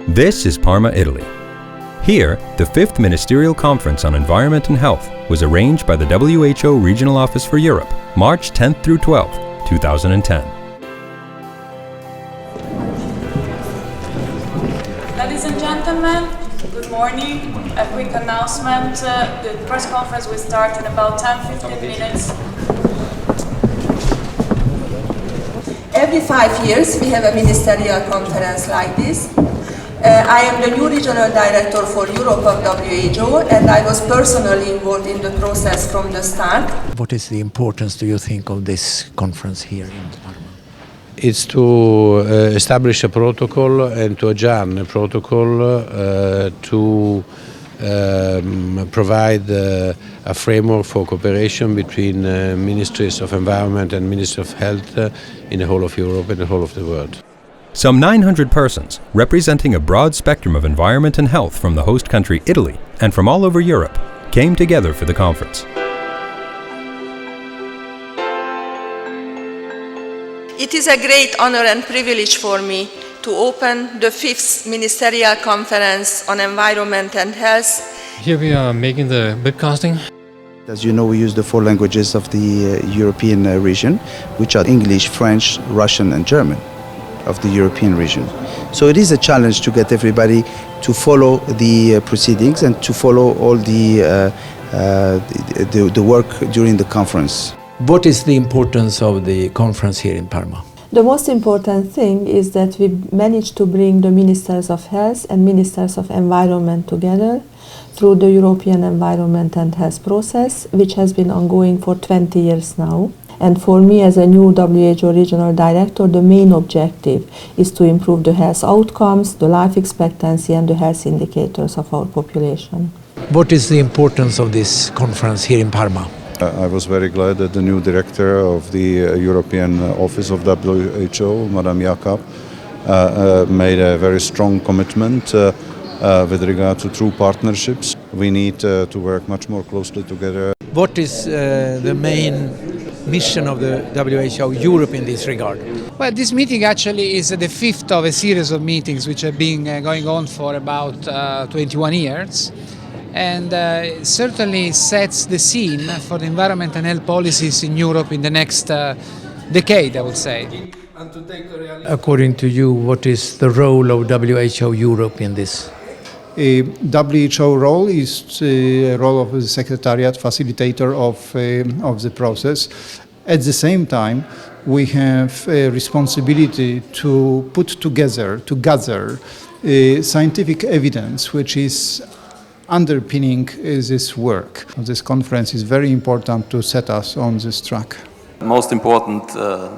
This is Parma, Italy. Here, the 5th Ministerial Conference on Environment and Health was arranged by the WHO Regional Office for Europe, March 10th through 12th, 2010. Ladies and gentlemen, good morning. A quick announcement. The press conference will start in about 10-15 minutes. Every 5 years we have a ministerial conference like this. I am the new regional director for Europe of WHO, and I was personally involved in the process from the start. What is the importance, do you think, of this conference here in Parma? It's to establish a protocol and to adjourn a protocol to provide a framework for cooperation between ministries of environment and ministry of health in the whole of Europe and the whole of the world. Some 900 persons, representing a broad spectrum of environment and health from the host country Italy and from all over Europe, came together for the conference. It is a great honor and privilege for me to open the 5th Ministerial Conference on Environment and Health. Here we are making the webcasting. As you know, we use the 4 languages of the European region, which are English, French, Russian and German of the European region. So it is a challenge to get everybody to follow the proceedings and to follow all the work during the conference. What is the importance of the conference here in Parma? The most important thing is that we managed to bring the Ministers of Health and Ministers of Environment together through the European Environment and Health process, which has been ongoing for 20 years now. And for me, as a new WHO Regional Director, the main objective is to improve the health outcomes, the life expectancy and the health indicators of our population. What is the importance of this conference here in Parma? I was very glad that the new director of the European Office of WHO, Madame Jakob, made a very strong commitment with regard to true partnerships. We need to work much more closely together. What is the main mission of the WHO Europe in this regard? Well, this meeting actually is the 5th of a series of meetings which have been going on for about 21 years. And it certainly sets the scene for the environment and health policies in Europe in the next decade, I would say. According to you, what is the role of WHO Europe in this? WHO role is a role of the Secretariat, facilitator of the process. At the same time, we have a responsibility to put together, to gather scientific evidence which is underpinning this work. This conference is very important to set us on this track. The most important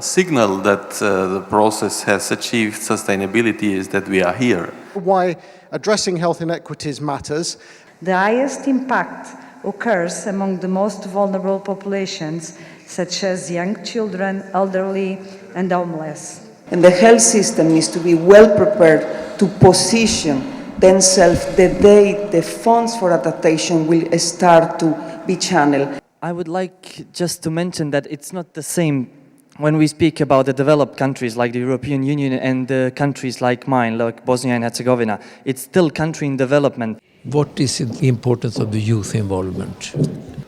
signal that the process has achieved sustainability is that we are here. Why addressing health inequities matters. The highest impact occurs among the most vulnerable populations, such as young children, elderly and homeless. And the health system needs to be well prepared to position themselves the day the funds for adaptation will start to be channeled. I would like just to mention that it's not the same when we speak about the developed countries like the European Union and the countries like mine, like Bosnia and Herzegovina. It's still country in development. What is the importance of the youth involvement?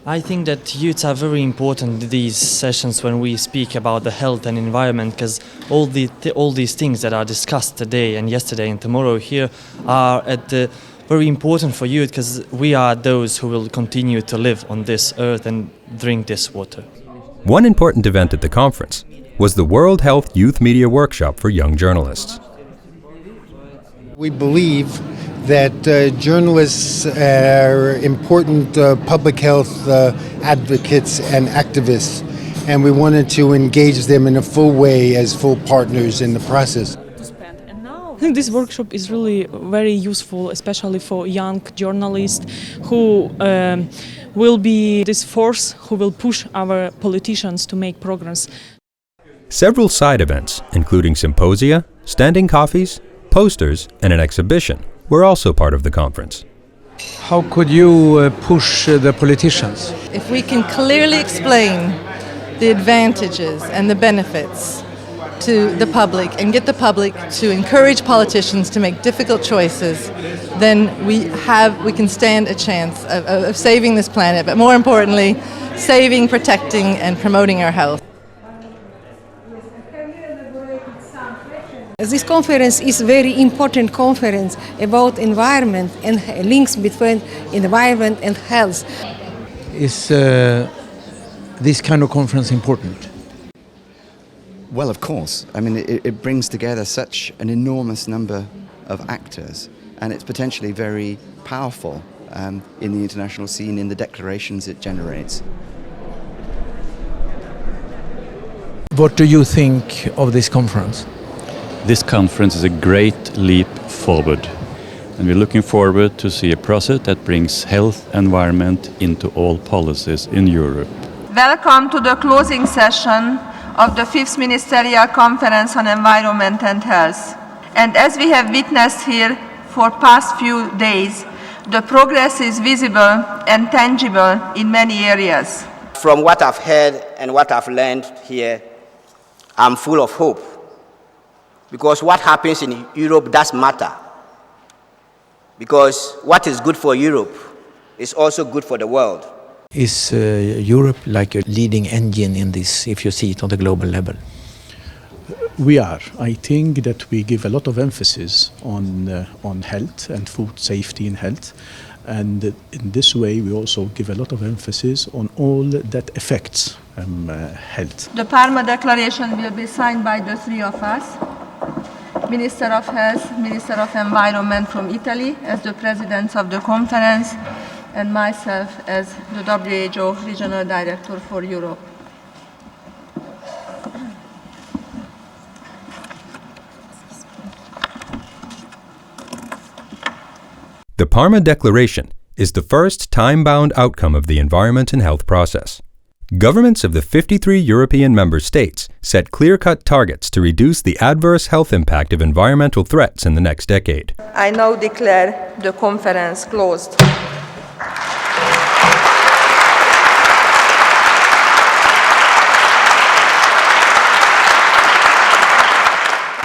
I think that youths are very important in these sessions when we speak about the health and environment, because all these things that are discussed today and yesterday and tomorrow here are very important for youth, because we are those who will continue to live on this earth and drink this water. One important event at the conference was the World Health Youth Media Workshop for young journalists. We believe that journalists are important public health advocates and activists, and we wanted to engage them in a full way as full partners in the process. I think this workshop is really very useful, especially for young journalists who will be this force who will push our politicians to make progress. Several side events, including symposia, standing coffees, posters, and an exhibition, were also part of the conference. How could you push the politicians? If we can clearly explain the advantages and the benefits to the public and get the public to encourage politicians to make difficult choices, then we can stand a chance of saving this planet, but more importantly, saving, protecting, and promoting our health. This conference is a very important conference about environment and links between environment and health. Is this kind of conference important? Well, of course. I mean, it brings together such an enormous number of actors, and it's potentially very powerful in the international scene in the declarations it generates. What do you think of this conference? This conference is a great leap forward, and we're looking forward to see a process that brings health and environment into all policies in Europe. Welcome to the closing session of the 5th Ministerial Conference on Environment and Health. And as we have witnessed here for past few days, the progress is visible and tangible in many areas. From what I've heard and what I've learned here, I'm full of hope. Because what happens in Europe does matter. Because what is good for Europe is also good for the world. Is Europe like a leading engine in this, if you see it on the global level? We are. I think that we give a lot of emphasis on health and food safety and health. And in this way, we also give a lot of emphasis on all that affects health. The Parma Declaration will be signed by the three of us. Minister of Health, Minister of Environment from Italy as the presidents of the conference, and myself as the WHO Regional Director for Europe. The Parma Declaration is the first time-bound outcome of the environment and health process. Governments of the 53 European member states set clear-cut targets to reduce the adverse health impact of environmental threats in the next decade. I now declare the conference closed.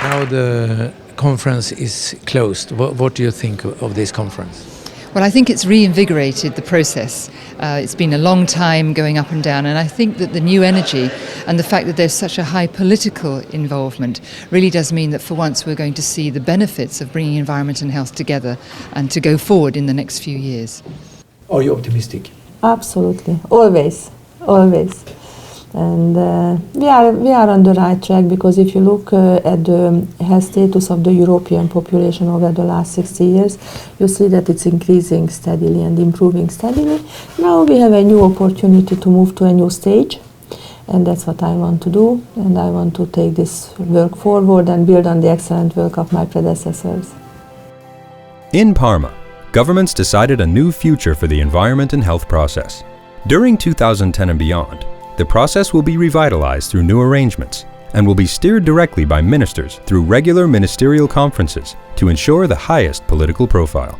Now the conference is closed. What do you think of this conference? Well, I think it's reinvigorated the process. It's been a long time going up and down, and I think that the new energy and the fact that there's such a high political involvement really does mean that for once we're going to see the benefits of bringing environment and health together and to go forward in the next few years. Are you optimistic? Absolutely, always. And we are on the right track, because if you look at the health status of the European population over the last 60 years, you see that it's increasing steadily and improving steadily. Now we have a new opportunity to move to a new stage, and that's what I want to do, and I want to take this work forward and build on the excellent work of my predecessors. In Parma, governments decided a new future for the environment and health process. During 2010 and beyond, the process will be revitalized through new arrangements and will be steered directly by ministers through regular ministerial conferences to ensure the highest political profile.